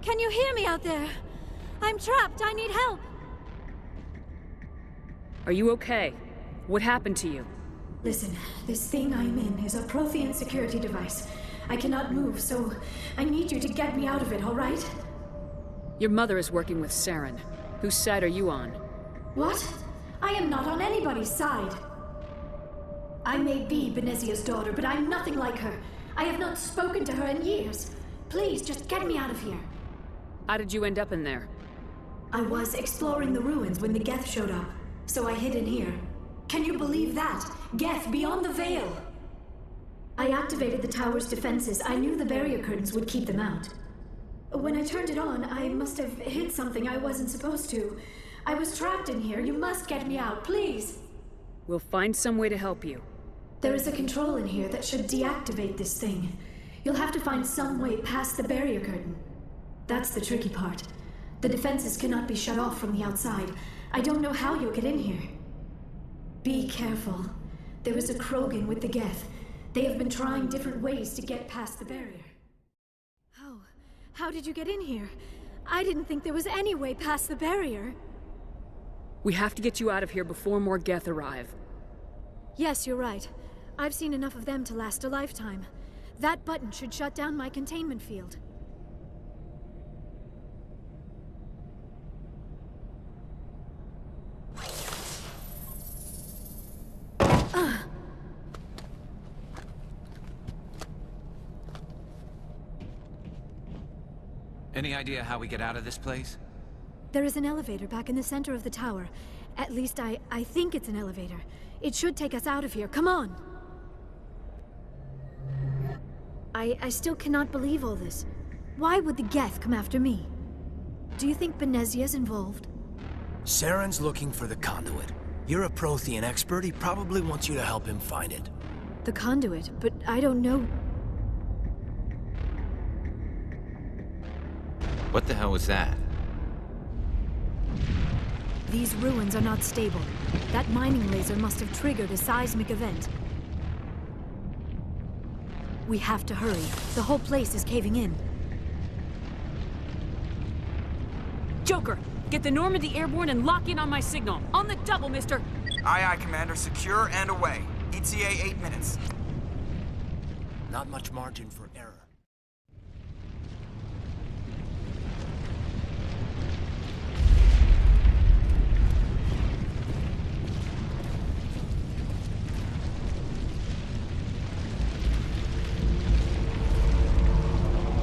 Can you hear me out there? I'm trapped. I need help. Are you okay? What happened to you? Listen, this thing I'm in is a Prothean security device. I cannot move, so I need you to get me out of it, all right? Your mother is working with Saren. Whose side are you on? What? I am not on anybody's side. I may be Benezia's daughter, but I'm nothing like her. I have not spoken to her in years. Please, just get me out of here. How did you end up in there? I was exploring the ruins when the Geth showed up, so I hid in here. Can you believe that? Geth beyond the veil! I activated the tower's defenses. I knew the barrier curtains would keep them out. When I turned it on, I must have hit something I wasn't supposed to. I was trapped in here. You must get me out, please! We'll find some way to help you. There is a control in here that should deactivate this thing. You'll have to find some way past the barrier curtain. That's the tricky part. The defenses cannot be shut off from the outside. I don't know how you'll get in here. Be careful. There is a Krogan with the Geth. They have been trying different ways to get past the barrier. How did you get in here? I didn't think there was any way past the barrier. We have to get you out of here before more Geth arrive. Yes, you're right. I've seen enough of them to last a lifetime. That button should shut down my containment field. Any idea how we get out of this place? There is an elevator back in the center of the tower. At least I think it's an elevator. It should take us out of here. Come on! I still cannot believe all this. Why would the Geth come after me? Do you think Benezia's involved? Saren's looking for the conduit. You're a Prothean expert. He probably wants you to help him find it. The conduit, but I don't know. What the hell was that? These ruins are not stable. That mining laser must have triggered a seismic event. We have to hurry. The whole place is caving in. Joker, get the Normandy airborne and lock in on my signal. On the double, mister! Aye, aye, Commander. Secure and away. ETA 8 minutes. Not much margin for error.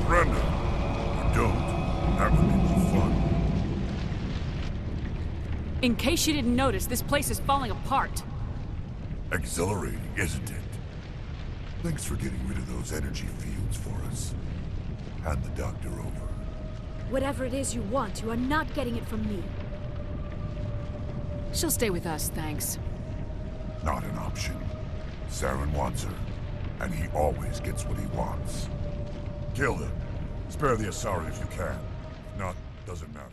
Brenda, you don't. That would be fun. In case you didn't notice, this place is falling apart. Exhilarating, isn't it? Thanks for getting rid of those energy fields for us. Hand the doctor over. Whatever it is you want, you are not getting it from me. She'll stay with us, thanks. Not an option. Saren wants her, and he always gets what he wants. Kill him. Spare the Asari if you can. If not, doesn't matter.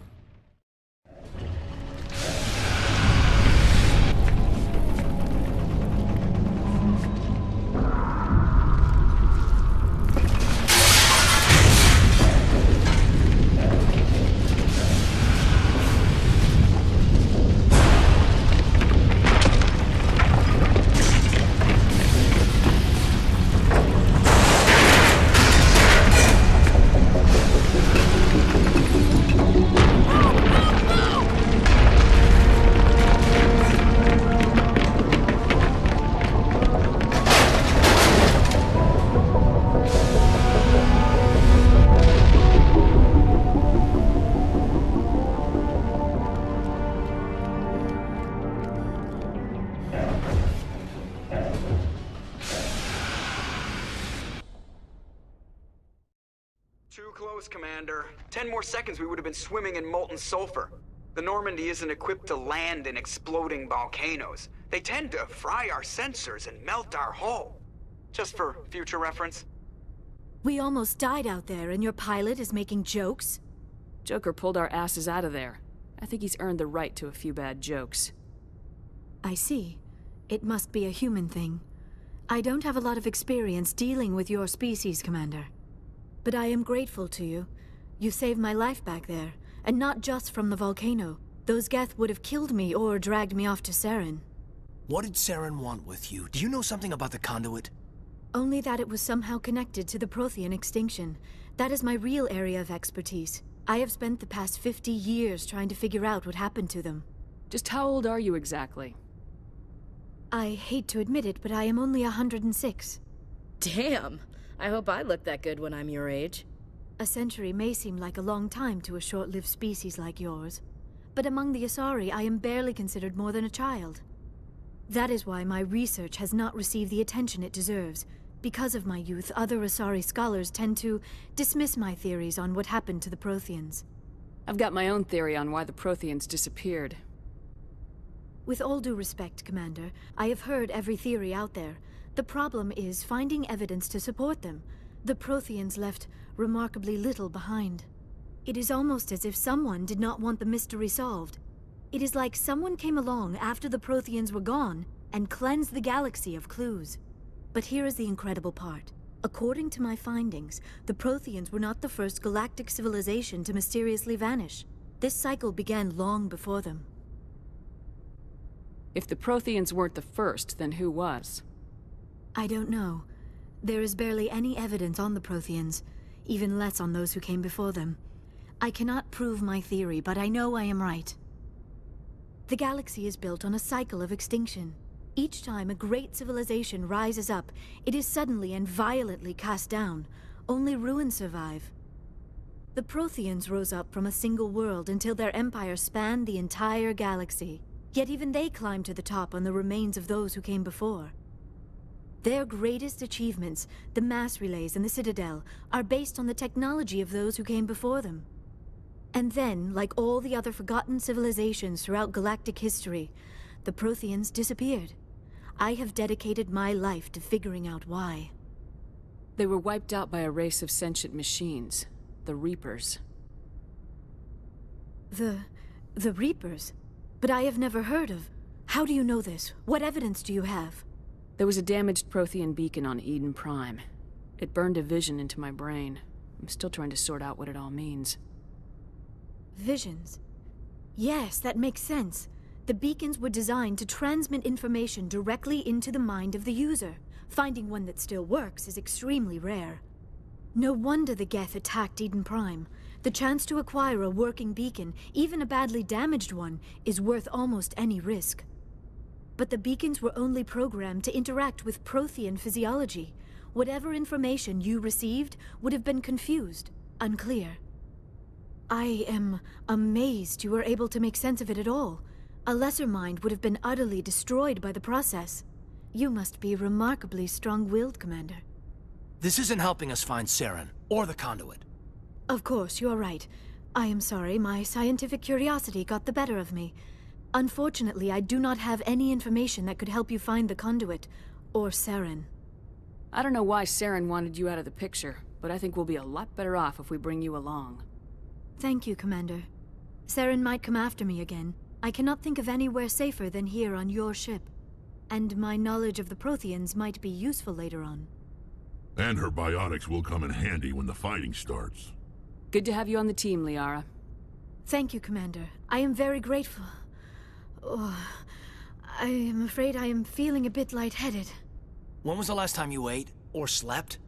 Too close, Commander. 10 more seconds we would have been swimming in molten sulfur. The Normandy isn't equipped to land in exploding volcanoes. They tend to fry our sensors and melt our hull. Just for future reference. We almost died out there, and your pilot is making jokes? Joker pulled our asses out of there. I think he's earned the right to a few bad jokes. I see. It must be a human thing. I don't have a lot of experience dealing with your species, Commander. But I am grateful to you. You saved my life back there, and not just from the volcano. Those Geth would have killed me or dragged me off to Saren. What did Saren want with you? Do you know something about the conduit? Only that it was somehow connected to the Prothean extinction. That is my real area of expertise. I have spent the past 50 years trying to figure out what happened to them. Just how old are you exactly? I hate to admit it, but I am only 106. Damn! I hope I look that good when I'm your age. A century may seem like a long time to a short-lived species like yours, but among the Asari, I am barely considered more than a child. That is why my research has not received the attention it deserves. Because of my youth, other Asari scholars tend to dismiss my theories on what happened to the Protheans. I've got my own theory on why the Protheans disappeared. With all due respect, Commander, I have heard every theory out there. The problem is finding evidence to support them. The Protheans left remarkably little behind. It is almost as if someone did not want the mystery solved. It is like someone came along after the Protheans were gone and cleansed the galaxy of clues. But here is the incredible part. According to my findings, the Protheans were not the first galactic civilization to mysteriously vanish. This cycle began long before them. If the Protheans weren't the first, then who was? I don't know. There is barely any evidence on the Protheans, even less on those who came before them. I cannot prove my theory, but I know I am right. The galaxy is built on a cycle of extinction. Each time a great civilization rises up, it is suddenly and violently cast down. Only ruins survive. The Protheans rose up from a single world until their empire spanned the entire galaxy. Yet even they climbed to the top on the remains of those who came before. Their greatest achievements, the mass relays and the Citadel, are based on the technology of those who came before them. And then, like all the other forgotten civilizations throughout galactic history, the Protheans disappeared. I have dedicated my life to figuring out why. They were wiped out by a race of sentient machines, the Reapers. The Reapers? But I have never heard of. How do you know this? What evidence do you have? There was a damaged Prothean beacon on Eden Prime. It burned a vision into my brain. I'm still trying to sort out what it all means. Visions? Yes, that makes sense. The beacons were designed to transmit information directly into the mind of the user. Finding one that still works is extremely rare. No wonder the Geth attacked Eden Prime. The chance to acquire a working beacon, even a badly damaged one, is worth almost any risk. But the beacons were only programmed to interact with Prothean physiology. Whatever information you received would have been confused, unclear. I am amazed you were able to make sense of it at all. A lesser mind would have been utterly destroyed by the process. You must be remarkably strong-willed, Commander. This isn't helping us find Saren, or the conduit. Of course, you are right. I am sorry, my scientific curiosity got the better of me. Unfortunately, I do not have any information that could help you find the conduit, or Saren. I don't know why Saren wanted you out of the picture, but I think we'll be a lot better off if we bring you along. Thank you, Commander. Saren might come after me again. I cannot think of anywhere safer than here on your ship. And my knowledge of the Protheans might be useful later on. And her biotics will come in handy when the fighting starts. Good to have you on the team, Liara. Thank you, Commander. I am very grateful. Oh, I am afraid I am feeling a bit lightheaded. When was the last time you ate, or slept?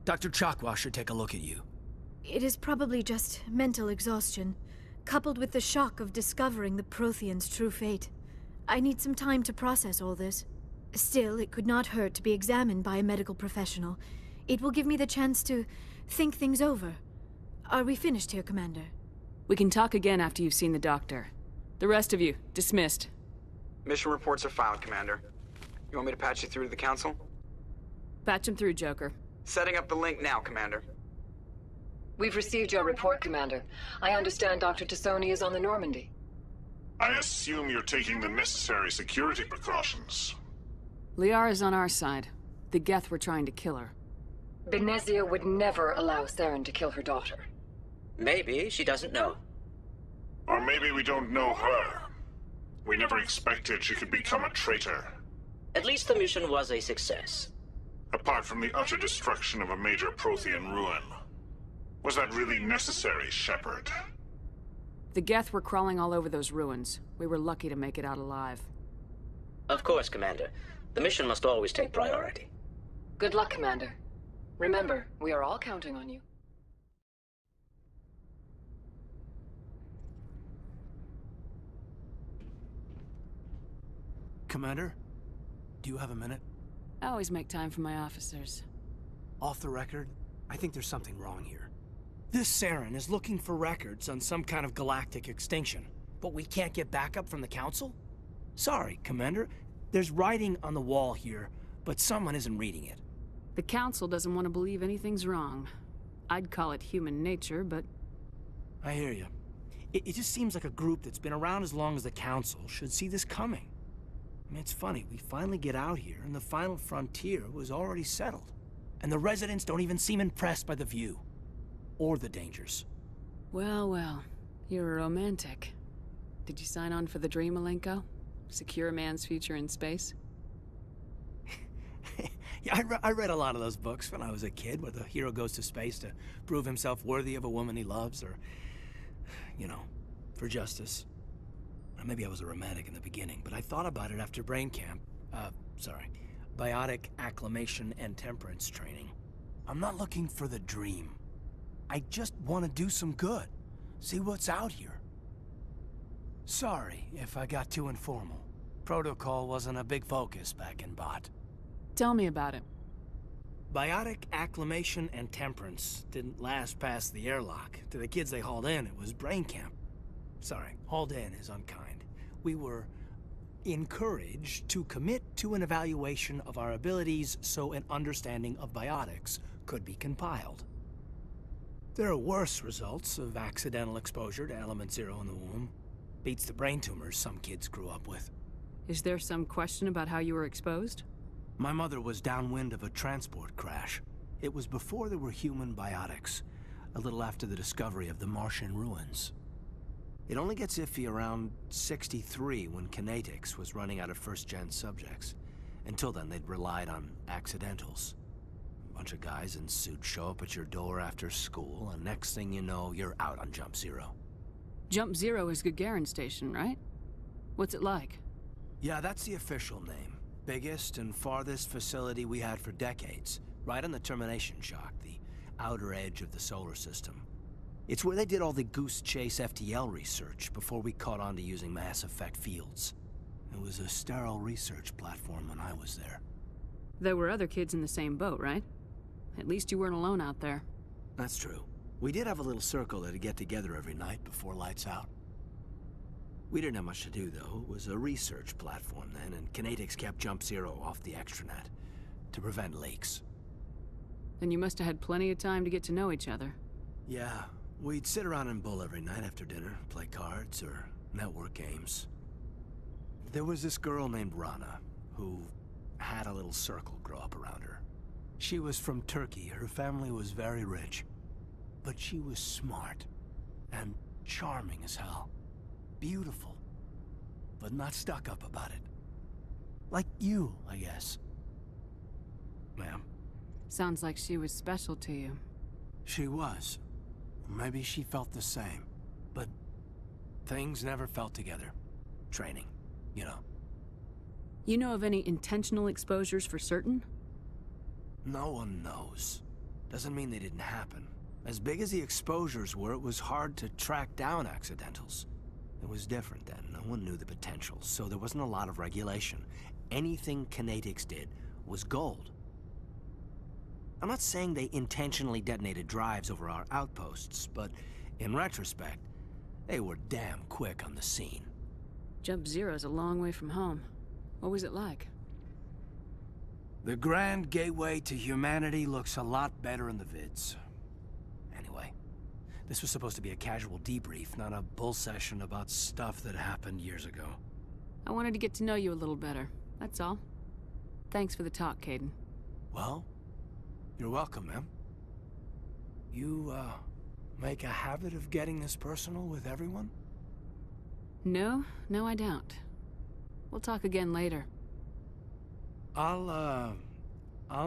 Dr. Chakwa should take a look at you. It is probably just mental exhaustion, coupled with the shock of discovering the Protheans' true fate. I need some time to process all this. Still, it could not hurt to be examined by a medical professional. It will give me the chance to think things over. Are we finished here, Commander? We can talk again after you've seen the doctor. The rest of you, dismissed. Mission reports are filed, Commander. You want me to patch you through to the Council? Patch him through, Joker. Setting up the link now, Commander. We've received your report, Commander. I understand Dr. Tassoni is on the Normandy. I assume you're taking the necessary security precautions. Liara's on our side. The Geth were trying to kill her. Benezia would never allow Saren to kill her daughter. Maybe she doesn't know. Or maybe we don't know her. We never expected she could become a traitor. At least the mission was a success. Apart from the utter destruction of a major Prothean ruin. Was that really necessary, Sheppard? The Geth were crawling all over those ruins. We were lucky to make it out alive. Of course, Commander. The mission must always take priority. Good luck, Commander. Remember, we are all counting on you. Commander, do you have a minute? I always make time for my officers. Off the record, I think there's something wrong here. This Saren is looking for records on some kind of galactic extinction, but we can't get backup from the Council? Sorry, Commander. There's writing on the wall here, but someone isn't reading it. The Council doesn't want to believe anything's wrong. I'd call it human nature, but... I hear you. It just seems like a group that's been around as long as the Council should see this coming. I mean, it's funny, we finally get out here, and the final frontier was already settled. And the residents don't even seem impressed by the view. Or the dangers. Well, well. You're a romantic. Did you sign on for the dream, Malenko? Secure a man's future in space? Yeah, I read a lot of those books when I was a kid, where the hero goes to space to prove himself worthy of a woman he loves, or, you know, for justice. Maybe I was a romantic in the beginning, but I thought about it after brain camp. Biotic acclimation and temperance training. I'm not looking for the dream. I just want to do some good. See what's out here. Sorry if I got too informal. Protocol wasn't a big focus back in Bot. Tell me about it. Biotic acclimation and temperance didn't last past the airlock. To the kids they hauled in, it was brain camp. Sorry, hauled in is unkind. We were encouraged to commit to an evaluation of our abilities so an understanding of biotics could be compiled. There are worse results of accidental exposure to Element Zero in the womb. Beats the brain tumors some kids grew up with. Is there some question about how you were exposed? My mother was downwind of a transport crash. It was before there were human biotics, a little after the discovery of the Martian ruins. It only gets iffy around 63 when Kinetics was running out of first-gen subjects. Until then, they'd relied on accidentals. A bunch of guys in suits show up at your door after school, and next thing you know, you're out on Jump Zero. Jump Zero is Gagarin Station, right? What's it like? Yeah, that's the official name. Biggest and farthest facility we had for decades. Right on the termination shock, the outer edge of the solar system. It's where they did all the Goose Chase FTL research before we caught on to using mass effect fields. It was a sterile research platform when I was there. There were other kids in the same boat, right? At least you weren't alone out there. That's true. We did have a little circle that'd get together every night before lights out. We didn't have much to do, though. It was a research platform then, and Kinetics kept Jump Zero off the extranet to prevent leaks. Then you must have had plenty of time to get to know each other. Yeah, we'd sit around and bull every night after dinner, play cards or network games. There was this girl named Rana, who had a little circle grow up around her. She was from Turkey. Her family was very rich. But she was smart and charming as hell. Beautiful, but not stuck up about it. Like you, I guess. Ma'am? Sounds like she was special to you. She was. Maybe she felt the same. But things never felt together. Training, you know. You know of any intentional exposures for certain? No one knows. Doesn't mean they didn't happen. As big as the exposures were, it was hard to track down accidentals. It was different then. No one knew the potential, so there wasn't a lot of regulation. Anything Kinetics did was gold. I'm not saying they intentionally detonated drives over our outposts, but in retrospect, they were damn quick on the scene. Jump Zero's a long way from home. What was it like? The grand gateway to humanity looks a lot better in the vids. Anyway, this was supposed to be a casual debrief, not a bull session about stuff that happened years ago. I wanted to get to know you a little better, that's all. Thanks for the talk, Caden. Well, you're welcome, ma'am. You, make a habit of getting this personal with everyone? No, I don't. We'll talk again later. I'll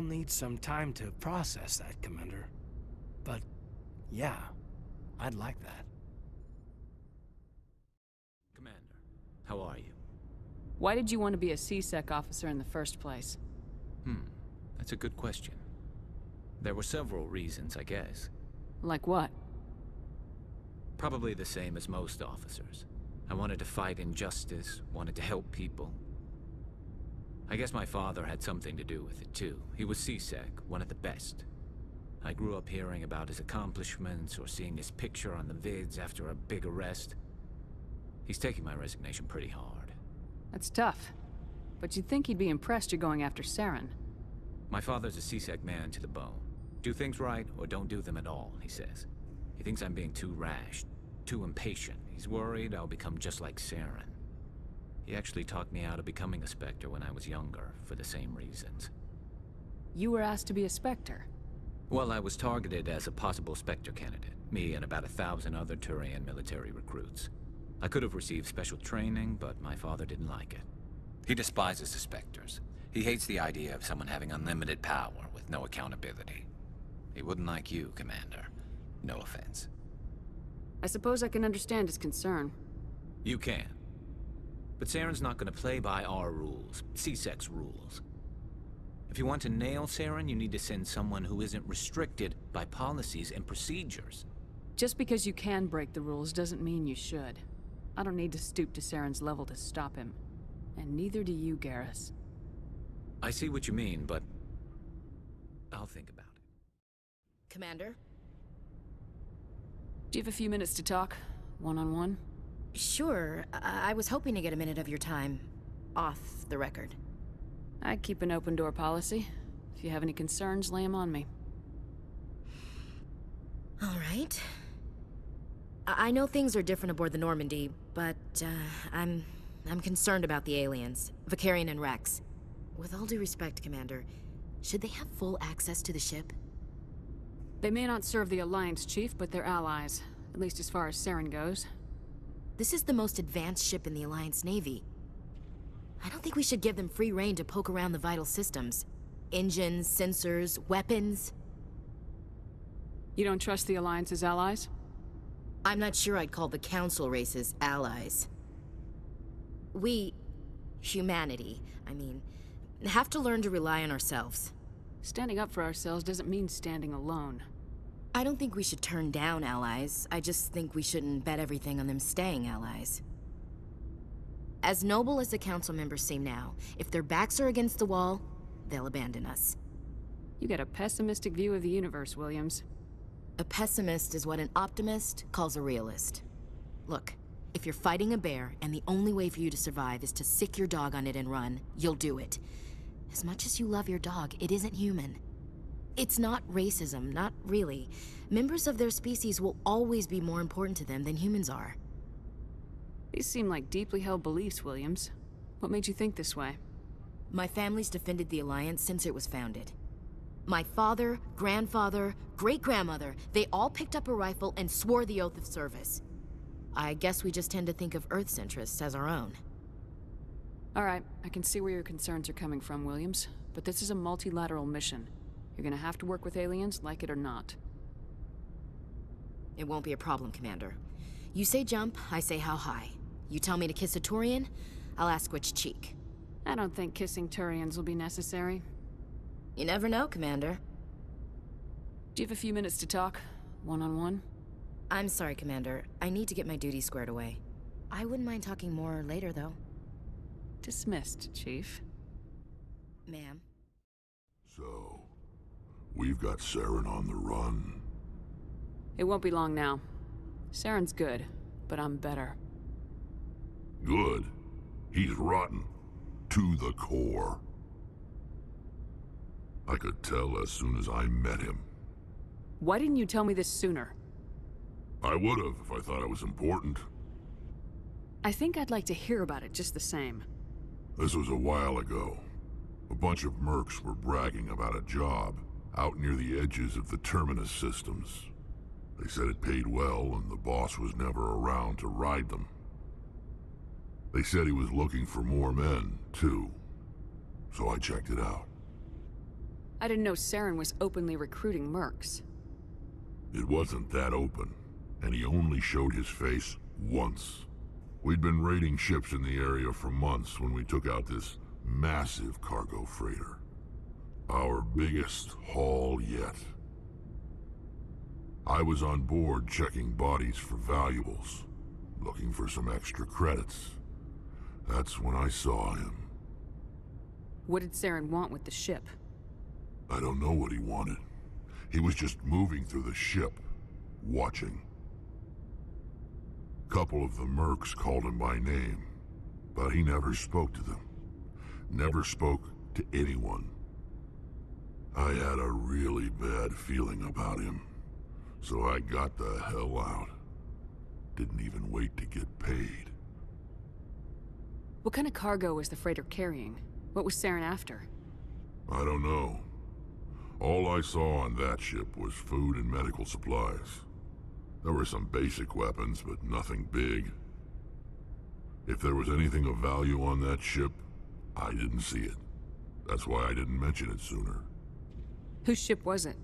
need some time to process that, Commander. But Yeah, I'd like that. Commander, how are you? Why did you want to be a C-Sec officer in the first place? That's a good question. There were several reasons, I guess. Like what? Probably the same as most officers. I wanted to fight injustice, wanted to help people. I guess my father had something to do with it too. He was C-Sec, one of the best. I grew up hearing about his accomplishments or seeing his picture on the vids after a big arrest. He's taking my resignation pretty hard. That's tough. But you'd think he'd be impressed you're going after Saren. My father's a C-Sec man to the bone. Do things right or don't do them at all, he says. He thinks I'm being too rash, too impatient. He's worried I'll become just like Saren. He actually talked me out of becoming a Spectre when I was younger, for the same reasons. You were asked to be a Spectre? Well, I was targeted as a possible Spectre candidate. Me and about 1,000 other Turian military recruits. I could have received special training, but my father didn't like it. He despises the Spectres. He hates the idea of someone having unlimited power with no accountability. He wouldn't like you, Commander. No offense. I suppose I can understand his concern. You can. But Saren's not going to play by our rules, C-Sec's rules. If you want to nail Saren, you need to send someone who isn't restricted by policies and procedures. Just because you can break the rules doesn't mean you should. I don't need to stoop to Saren's level to stop him. And neither do you, Garrus. I see what you mean, but I'll think about it. Commander? Do you have a few minutes to talk? One-on-one? Sure. I was hoping to get a minute of your time. Off the record. I keep an open door policy. If you have any concerns, lay them on me. All right. I know things are different aboard the Normandy, but I'm concerned about the aliens, Vicarian and Rex. With all due respect, Commander, should they have full access to the ship? They may not serve the Alliance, Chief, but they're allies. At least as far as Saren goes. This is the most advanced ship in the Alliance Navy. I don't think we should give them free rein to poke around the vital systems. Engines, sensors, weapons. You don't trust the Alliance's allies? I'm not sure I'd call the Council races allies. We, humanity, I mean, have to learn to rely on ourselves. Standing up for ourselves doesn't mean standing alone. I don't think we should turn down allies. I just think we shouldn't bet everything on them staying allies. As noble as the Council members seem now, if their backs are against the wall, they'll abandon us. You get a pessimistic view of the universe, Williams. A pessimist is what an optimist calls a realist. Look, if you're fighting a bear and the only way for you to survive is to sick your dog on it and run, you'll do it. As much as you love your dog, it isn't human. It's not racism, not really. Members of their species will always be more important to them than humans are. These seem like deeply held beliefs, Williams. What made you think this way? My family's defended the Alliance since it was founded. My father, grandfather, great-grandmother, they all picked up a rifle and swore the oath of service. I guess we just tend to think of Earth's interests as our own. All right, I can see where your concerns are coming from, Williams. But this is a multilateral mission. You're gonna have to work with aliens, like it or not. It won't be a problem, Commander. You say jump, I say how high. You tell me to kiss a Turian, I'll ask which cheek. I don't think kissing Turians will be necessary. You never know, Commander. Do you have a few minutes to talk? One-on-one? I'm sorry, Commander. I need to get my duties squared away. I wouldn't mind talking more later, though. Dismissed, Chief. Ma'am. So, we've got Saren on the run. It won't be long now. Saren's good, but I'm better. Good. He's rotten. To the core. I could tell as soon as I met him. Why didn't you tell me this sooner? I would've if I thought it was important. I think I'd like to hear about it just the same. This was a while ago. A bunch of mercs were bragging about a job out near the edges of the Terminus systems. They said it paid well and the boss was never around to ride them. They said he was looking for more men, too. So I checked it out. I didn't know Saren was openly recruiting mercs. It wasn't that open, and he only showed his face once. We'd been raiding ships in the area for months when we took out this massive cargo freighter. Our biggest haul yet. I was on board checking bodies for valuables, looking for some extra credits. That's when I saw him. What did Saren want with the ship? I don't know what he wanted. He was just moving through the ship, watching. Couple of the mercs called him by name, but he never spoke to them. Never spoke to anyone. I had a really bad feeling about him, so I got the hell out. Didn't even wait to get paid. What kind of cargo was the freighter carrying? What was Saren after? I don't know. All I saw on that ship was food and medical supplies. There were some basic weapons, but nothing big. If there was anything of value on that ship, I didn't see it. That's why I didn't mention it sooner. Whose ship was it?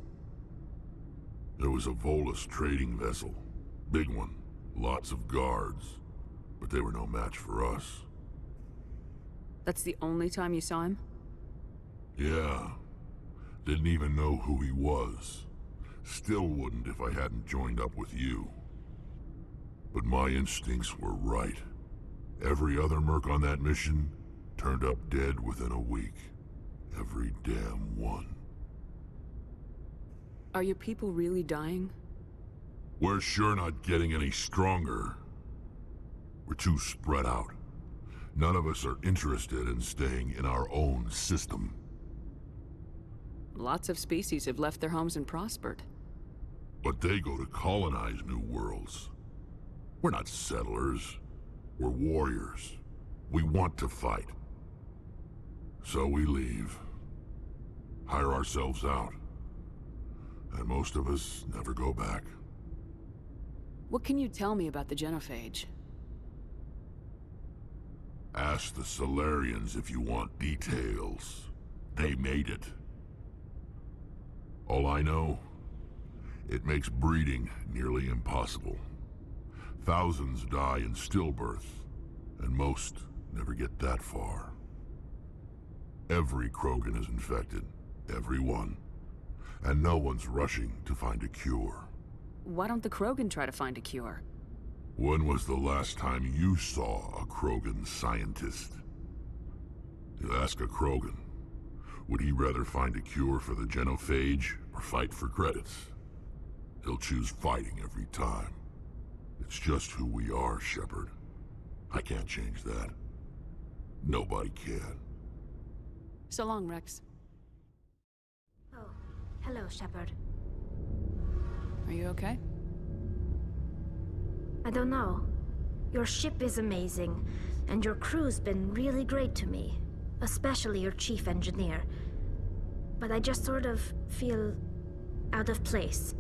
There was a Volus trading vessel. Big one. Lots of guards. But they were no match for us. That's the only time you saw him? Yeah. Didn't even know who he was. Still wouldn't if I hadn't joined up with you. But my instincts were right. Every other merc on that mission turned up dead within a week. Every damn one. Are your people really dying? We're sure not getting any stronger. We're too spread out. None of us are interested in staying in our own system. Lots of species have left their homes and prospered. But they go to colonize new worlds. We're not settlers. We're warriors. We want to fight. So we leave. Hire ourselves out. And most of us never go back. What can you tell me about the genophage? Ask the Solarians if you want details. They made it. All I know, it makes breeding nearly impossible. Thousands die in stillbirth, and most never get that far. Every Krogan is infected, every one. And no one's rushing to find a cure. Why don't the Krogan try to find a cure? When was the last time you saw a Krogan scientist? You ask a Krogan, would he rather find a cure for the genophage or fight for credits? He'll choose fighting every time. It's just who we are, Sheppard. I can't change that. Nobody can. So long, Rex. Oh, hello, Sheppard. Are you okay? I don't know. Your ship is amazing, and your crew's been really great to me. Especially your chief engineer. But I just sort of feel out of place.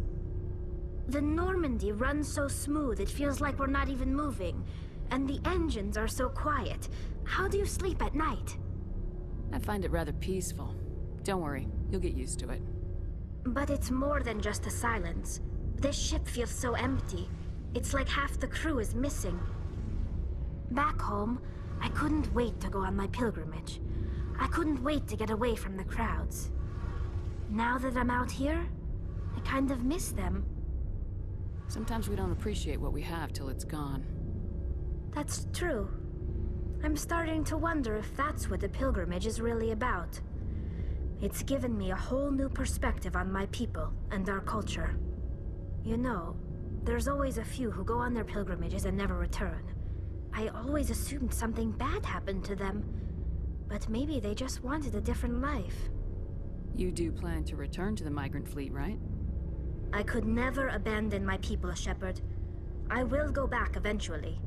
The Normandy runs so smooth it feels like we're not even moving. And the engines are so quiet. How do you sleep at night? I find it rather peaceful. Don't worry, you'll get used to it. But it's more than just the silence. This ship feels so empty. It's like half the crew is missing. Back home, I couldn't wait to go on my pilgrimage. I couldn't wait to get away from the crowds. Now that I'm out here, I kind of miss them. Sometimes we don't appreciate what we have till it's gone. That's true. I'm starting to wonder if that's what the pilgrimage is really about. It's given me a whole new perspective on my people and our culture. You know, there's always a few who go on their pilgrimages and never return. I always assumed something bad happened to them, but maybe they just wanted a different life. You do plan to return to the migrant fleet, right? I could never abandon my people, Sheppard. I will go back eventually,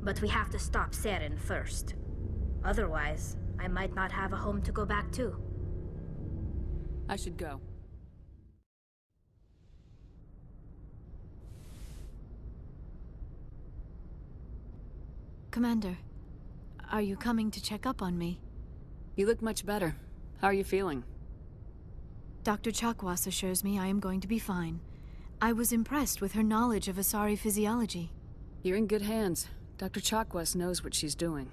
but we have to stop Saren first. Otherwise, I might not have a home to go back to. I should go. Commander, are you coming to check up on me? You look much better. How are you feeling? Dr. Chakwas assures me I am going to be fine. I was impressed with her knowledge of Asari physiology. You're in good hands. Dr. Chakwas knows what she's doing.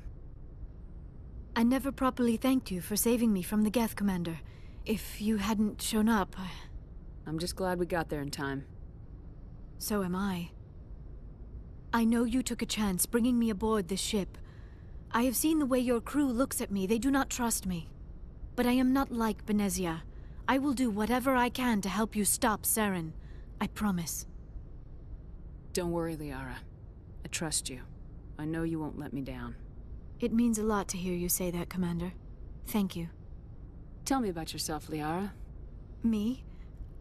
I never properly thanked you for saving me from the Geth, Commander. If you hadn't shown up... I'm just glad we got there in time. So am I. I know you took a chance bringing me aboard this ship. I have seen the way your crew looks at me. They do not trust me. But I am not like Benezia. I will do whatever I can to help you stop Saren. I promise. Don't worry, Liara. I trust you. I know you won't let me down. It means a lot to hear you say that, Commander. Thank you. Tell me about yourself, Liara. Me?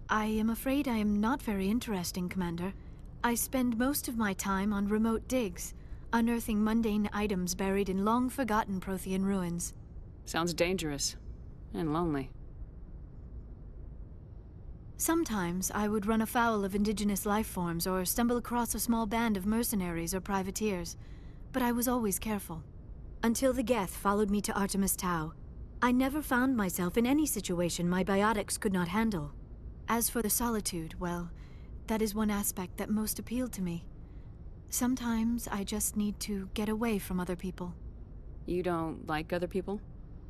I am afraid I am not very interesting, Commander. I spend most of my time on remote digs, unearthing mundane items buried in long-forgotten Prothean ruins. Sounds dangerous. And lonely. Sometimes I would run afoul of indigenous life forms or stumble across a small band of mercenaries or privateers, but I was always careful. Until the Geth followed me to Artemis Tau, I never found myself in any situation my biotics could not handle. As for the solitude, well, that is one aspect that most appealed to me. Sometimes I just need to get away from other people. You don't like other people?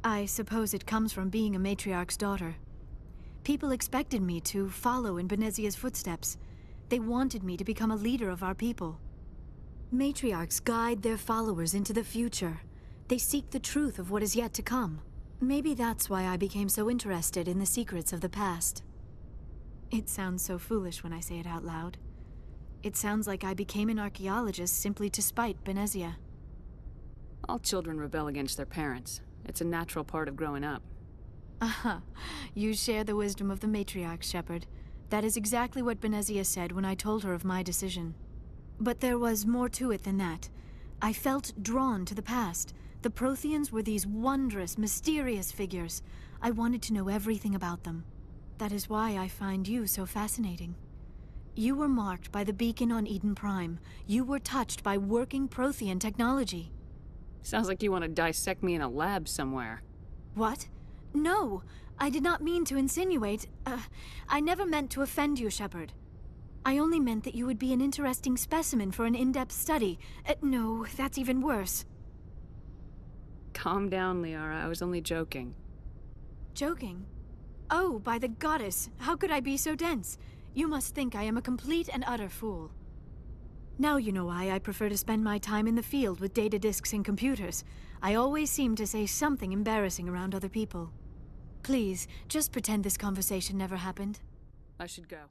I suppose it comes from being a matriarch's daughter. People expected me to follow in Benezia's footsteps. They wanted me to become a leader of our people. Matriarchs guide their followers into the future. They seek the truth of what is yet to come. Maybe that's why I became so interested in the secrets of the past. It sounds so foolish when I say it out loud. It sounds like I became an archaeologist simply to spite Benezia. All children rebel against their parents. It's a natural part of growing up. Aha, you share the wisdom of the matriarch, Sheppard. That is exactly what Benezia said when I told her of my decision. But there was more to it than that. I felt drawn to the past. The Protheans were these wondrous, mysterious figures. I wanted to know everything about them. That is why I find you so fascinating. You were marked by the beacon on Eden Prime. You were touched by working Prothean technology. Sounds like you want to dissect me in a lab somewhere. What? No, I did not mean to insinuate. I never meant to offend you, Sheppard. I only meant that you would be an interesting specimen for an in-depth study. No, that's even worse. Calm down, Liara. I was only joking. Joking? Oh, by the goddess, how could I be so dense? You must think I am a complete and utter fool. Now you know why I prefer to spend my time in the field with data disks and computers. I always seem to say something embarrassing around other people. Please, just pretend this conversation never happened. I should go.